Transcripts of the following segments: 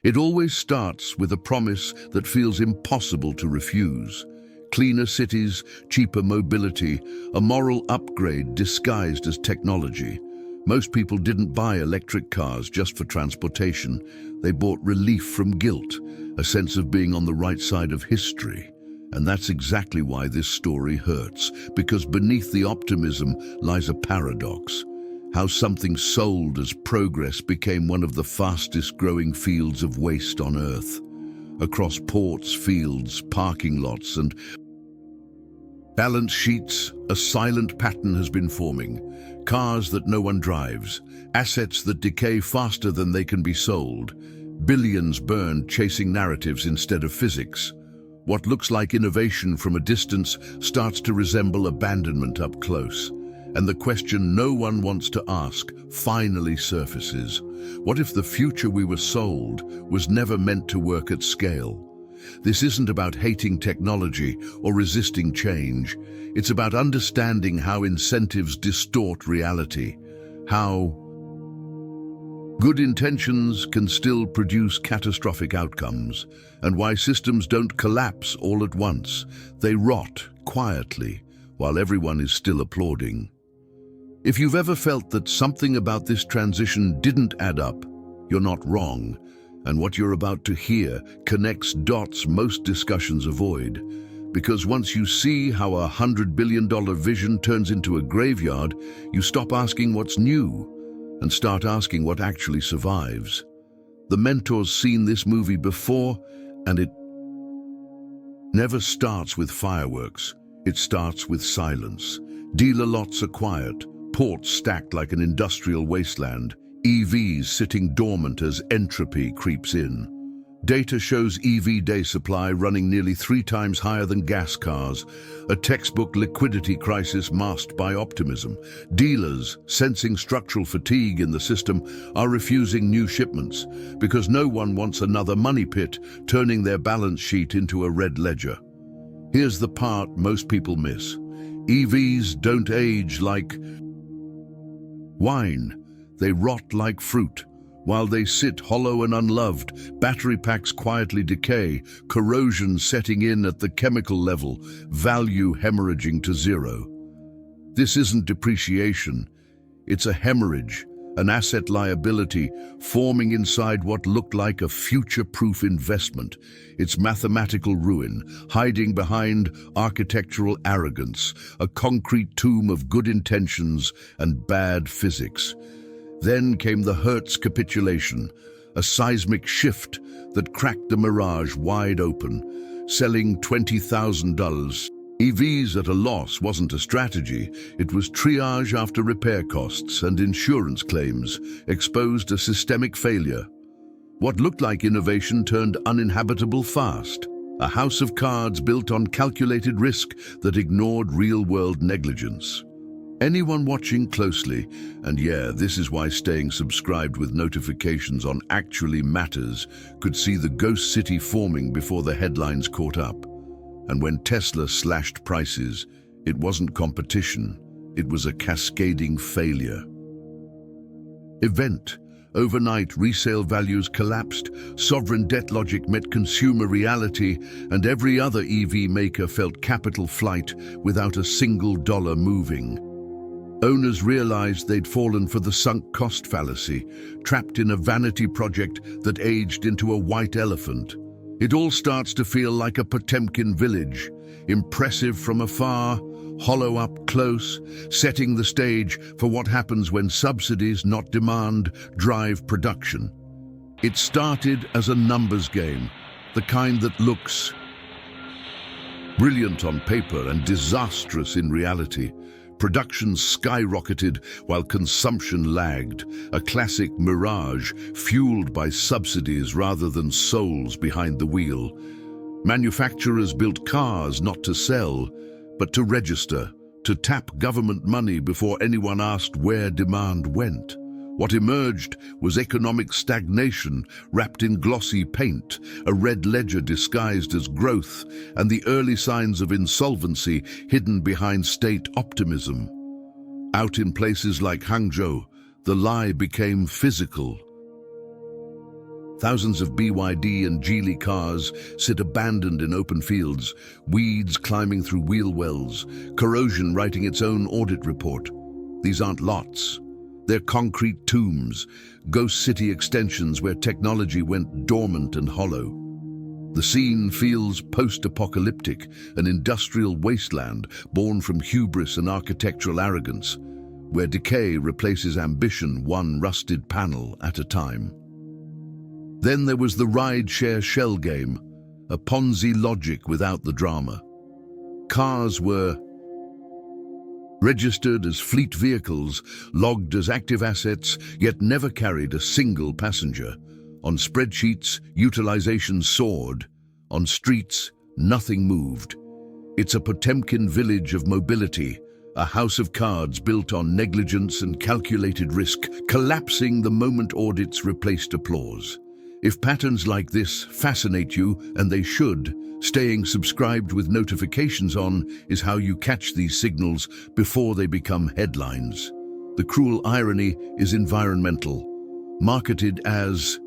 It always starts with a promise that feels impossible to refuse. Cleaner cities, cheaper mobility, a moral upgrade disguised as technology. Most people didn't buy electric cars just for transportation. They bought relief from guilt, a sense of being on the right side of history. And that's exactly why this story hurts, because beneath the optimism lies a paradox. How something sold as progress became one of the fastest growing fields of waste on Earth. Across ports, fields, parking lots, and balance sheets, a silent pattern has been forming. Cars that no one drives, assets that decay faster than they can be sold, billions burned chasing narratives instead of physics. What looks like innovation from a distance starts to resemble abandonment up close. And the question no one wants to ask finally surfaces. What if the future we were sold was never meant to work at scale? This isn't about hating technology or resisting change. It's about understanding how incentives distort reality, how good intentions can still produce catastrophic outcomes, and why systems don't collapse all at once. They rot quietly while everyone is still applauding. If you've ever felt that something about this transition didn't add up, you're not wrong. And what you're about to hear connects dots most discussions avoid. Because once you see how $100 billion vision turns into a graveyard, you stop asking what's new and start asking what actually survives. The Mentor's seen this movie before, and it never starts with fireworks. It starts with silence. Dealer lots are quiet, ports stacked like an industrial wasteland, EVs sitting dormant as entropy creeps in. Data shows EV day supply running nearly 3 times higher than gas cars, a textbook liquidity crisis masked by optimism. Dealers, sensing structural fatigue in the system, are refusing new shipments because no one wants another money pit turning their balance sheet into a red ledger. Here's the part most people miss. EVs don't age like wine. They rot like fruit. While they sit hollow and unloved, battery packs quietly decay, corrosion setting in at the chemical level, value hemorrhaging to zero. This isn't depreciation. It's a hemorrhage, an asset liability forming inside what looked like a future-proof investment. It's mathematical ruin, hiding behind architectural arrogance, a concrete tomb of good intentions and bad physics. Then came the Hertz capitulation, a seismic shift that cracked the mirage wide open, selling $20,000. EVs at a loss wasn't a strategy. It was triage after repair costs and insurance claims exposed a systemic failure. What looked like innovation turned uninhabitable fast, a house of cards built on calculated risk that ignored real-world negligence. Anyone watching closely, and yeah, this is why staying subscribed with notifications on actually matters, could see the ghost city forming before the headlines caught up. And when Tesla slashed prices, it wasn't competition, it was a cascading failure. Event. Overnight, resale values collapsed, sovereign debt logic met consumer reality, and every other EV maker felt capital flight without a single dollar moving. Owners realized they'd fallen for the sunk cost fallacy, trapped in a vanity project that aged into a white elephant. It all starts to feel like a Potemkin village, impressive from afar, hollow up close, setting the stage for what happens when subsidies, not demand, drive production. It started as a numbers game, the kind that looks brilliant on paper and disastrous in reality. Production skyrocketed while consumption lagged, a classic mirage fueled by subsidies rather than souls behind the wheel. Manufacturers built cars not to sell, but to register, to tap government money before anyone asked where demand went. What emerged was economic stagnation wrapped in glossy paint, a red ledger disguised as growth, and the early signs of insolvency hidden behind state optimism. Out in places like Hangzhou, the lie became physical. Thousands of BYD and Geely cars sit abandoned in open fields, weeds climbing through wheel wells, corrosion writing its own audit report. These aren't lots. They're concrete tombs, ghost city extensions where technology went dormant and hollow. The scene feels post-apocalyptic, an industrial wasteland born from hubris and architectural arrogance, where decay replaces ambition one rusted panel at a time. Then there was the ride-share shell game, a Ponzi logic without the drama. Cars were registered as fleet vehicles, logged as active assets, yet never carried a single passenger. On spreadsheets, utilization soared. On streets, nothing moved. It's a Potemkin village of mobility, a house of cards built on negligence and calculated risk, collapsing the moment audits replaced applause. If patterns like this fascinate you, and they should, staying subscribed with notifications on is how you catch these signals before they become headlines. The cruel irony is environmental. Marketed as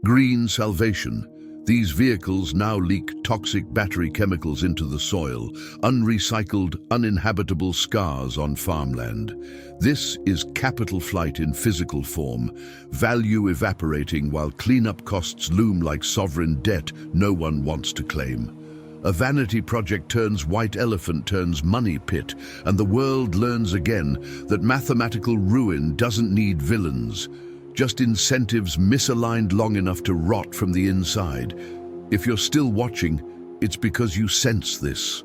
green salvation, these vehicles now leak toxic battery chemicals into the soil, unrecycled, uninhabitable scars on farmland. This is capital flight in physical form, value evaporating while cleanup costs loom like sovereign debt no one wants to claim. A vanity project turns white elephant turns money pit, and the world learns again that mathematical ruin doesn't need villains. Just incentives misaligned long enough to rot from the inside. If you're still watching, it's because you sense this.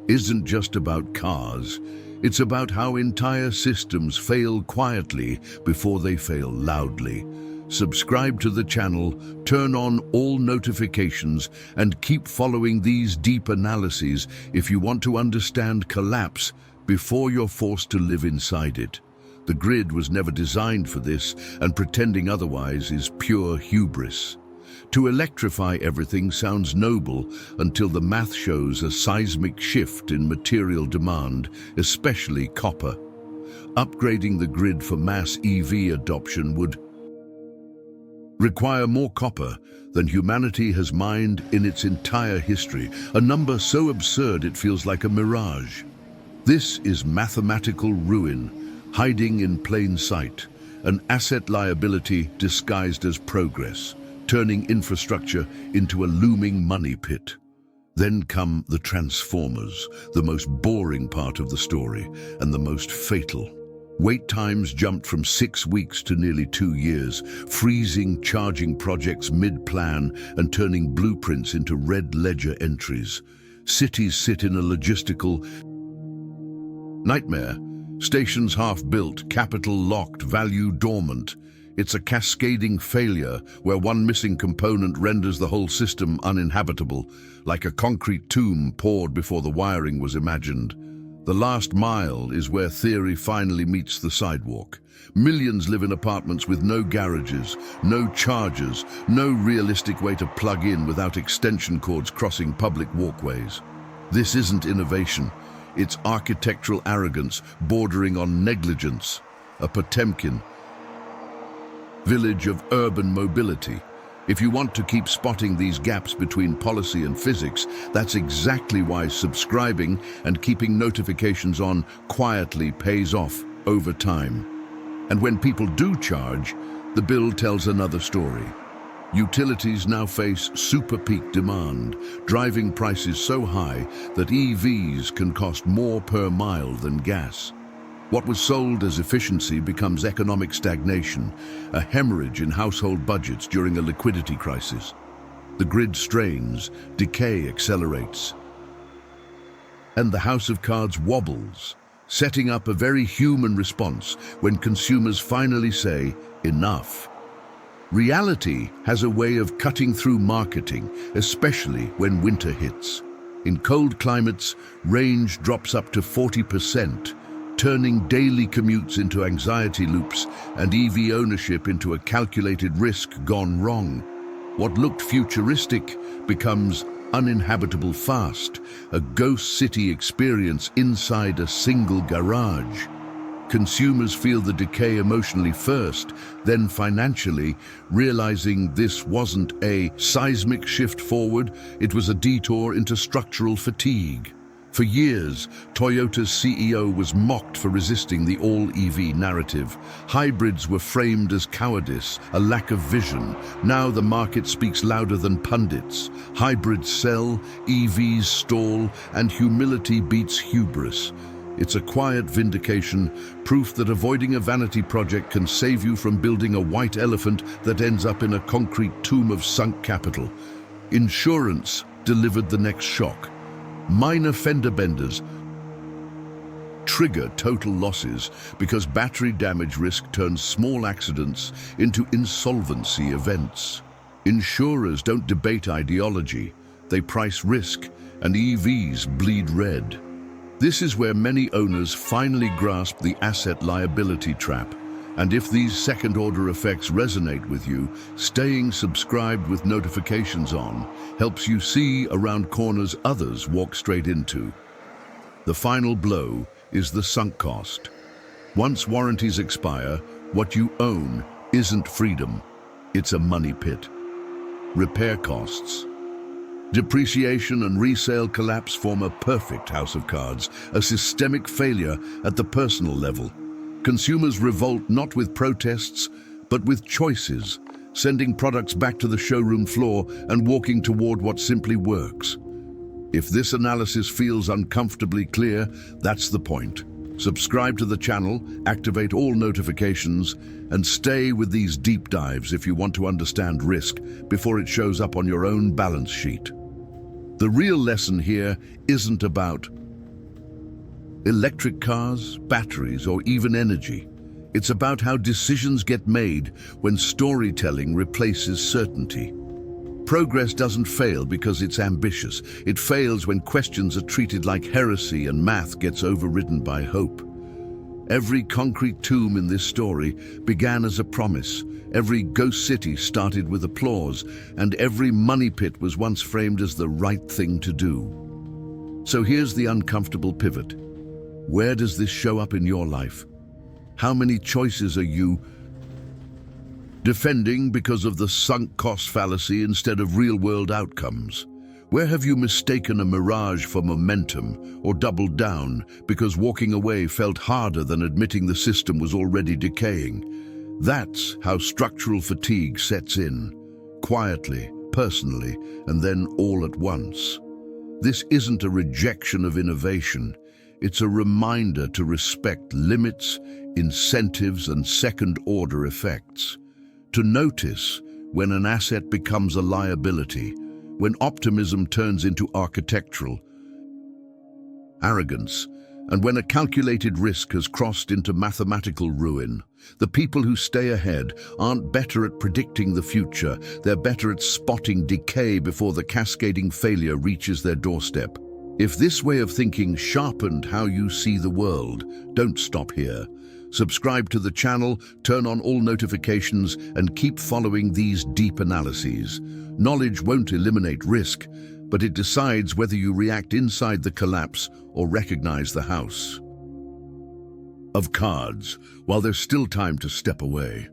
Isn't just about cars. It's about how entire systems fail quietly before they fail loudly. Subscribe to the channel, turn on all notifications, and keep following these deep analyses if you want to understand collapse before you're forced to live inside it. The grid was never designed for this, and pretending otherwise is pure hubris. To electrify everything sounds noble until the math shows a seismic shift in material demand, especially copper. Upgrading the grid for mass EV adoption would require more copper than humanity has mined in its entire history, a number so absurd it feels like a mirage. This is mathematical ruin, hiding in plain sight, an asset liability disguised as progress, turning infrastructure into a looming money pit. Then come the transformers, the most boring part of the story and the most fatal. Wait times jumped from 6 weeks to nearly 2 years, freezing charging projects mid-plan and turning blueprints into red ledger entries. Cities sit in a logistical nightmare. Stations half-built, capital locked, value dormant. It's a cascading failure where one missing component renders the whole system uninhabitable, like a concrete tomb poured before the wiring was imagined. The last mile is where theory finally meets the sidewalk. Millions live in apartments with no garages, no chargers, no realistic way to plug in without extension cords crossing public walkways. This isn't innovation. It's architectural arrogance bordering on negligence, a Potemkin village of urban mobility. If you want to keep spotting these gaps between policy and physics, that's exactly why subscribing and keeping notifications on quietly pays off over time. And when people do charge, the bill tells another story. Utilities now face super peak demand, driving prices so high that EVs can cost more per mile than gas. What was sold as efficiency becomes economic stagnation, a hemorrhage in household budgets during a liquidity crisis. The grid strains, decay accelerates, and the house of cards wobbles, setting up a very human response when consumers finally say, enough. Reality has a way of cutting through marketing, especially when winter hits. In cold climates, range drops up to 40%, turning daily commutes into anxiety loops and EV ownership into a calculated risk gone wrong. What looked futuristic becomes uninhabitable fast, a ghost city experience inside a single garage. Consumers feel the decay emotionally first, then financially, realizing this wasn't a seismic shift forward, it was a detour into structural fatigue. For years, Toyota's CEO was mocked for resisting the all-EV narrative. Hybrids were framed as cowardice, a lack of vision. Now the market speaks louder than pundits. Hybrids sell, EVs stall, and humility beats hubris. It's a quiet vindication, proof that avoiding a vanity project can save you from building a white elephant that ends up in a concrete tomb of sunk capital. Insurance delivered the next shock. Minor fender benders trigger total losses because battery damage risk turns small accidents into insolvency events. Insurers don't debate ideology, they price risk, and EVs bleed red. This is where many owners finally grasp the asset liability trap. And if these second-order effects resonate with you, staying subscribed with notifications on helps you see around corners others walk straight into. The final blow is the sunk cost. Once warranties expire, what you own isn't freedom, it's a money pit. Repair costs. Depreciation and resale collapse form a perfect house of cards, a systemic failure at the personal level. Consumers revolt not with protests, but with choices, sending products back to the showroom floor and walking toward what simply works. If this analysis feels uncomfortably clear, that's the point. Subscribe to the channel, activate all notifications, and stay with these deep dives if you want to understand risk before it shows up on your own balance sheet. The real lesson here isn't about electric cars, batteries, or even energy. It's about how decisions get made when storytelling replaces certainty. Progress doesn't fail because it's ambitious. It fails when questions are treated like heresy and math gets overridden by hope. Every concrete tomb in this story began as a promise. Every ghost city started with applause, and every money pit was once framed as the right thing to do. So here's the uncomfortable pivot. Where does this show up in your life? How many choices are you defending because of the sunk cost fallacy instead of real-world outcomes? Where have you mistaken a mirage for momentum or doubled down because walking away felt harder than admitting the system was already decaying? That's how structural fatigue sets in, quietly, personally, and then all at once. This isn't a rejection of innovation. It's a reminder to respect limits, incentives, and second-order effects. To notice when an asset becomes a liability, when optimism turns into architectural arrogance, and when a calculated risk has crossed into mathematical ruin. The people who stay ahead aren't better at predicting the future, they're better at spotting decay before the cascading failure reaches their doorstep. If this way of thinking sharpened how you see the world, don't stop here. Subscribe to the channel, turn on all notifications, and keep following these deep analyses. Knowledge won't eliminate risk, but it decides whether you react inside the collapse or recognize the house of cards while there's still time to step away.